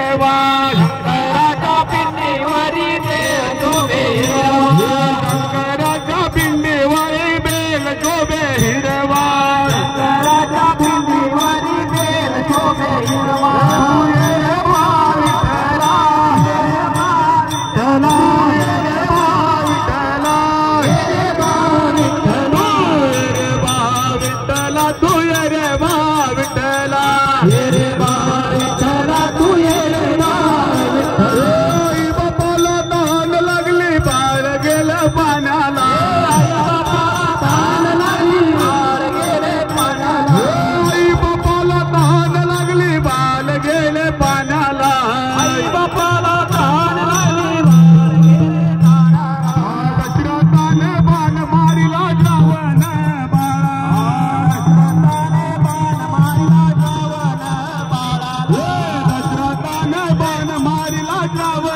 हिरवा शंकराच्या पिंडीवरी बेल शोभे हिरवा शंकराच्या पिंडीवरी बेल शोभे हिरवा शंकराच्या पिंडीवरी बेल शोभे हिरवा Bravo!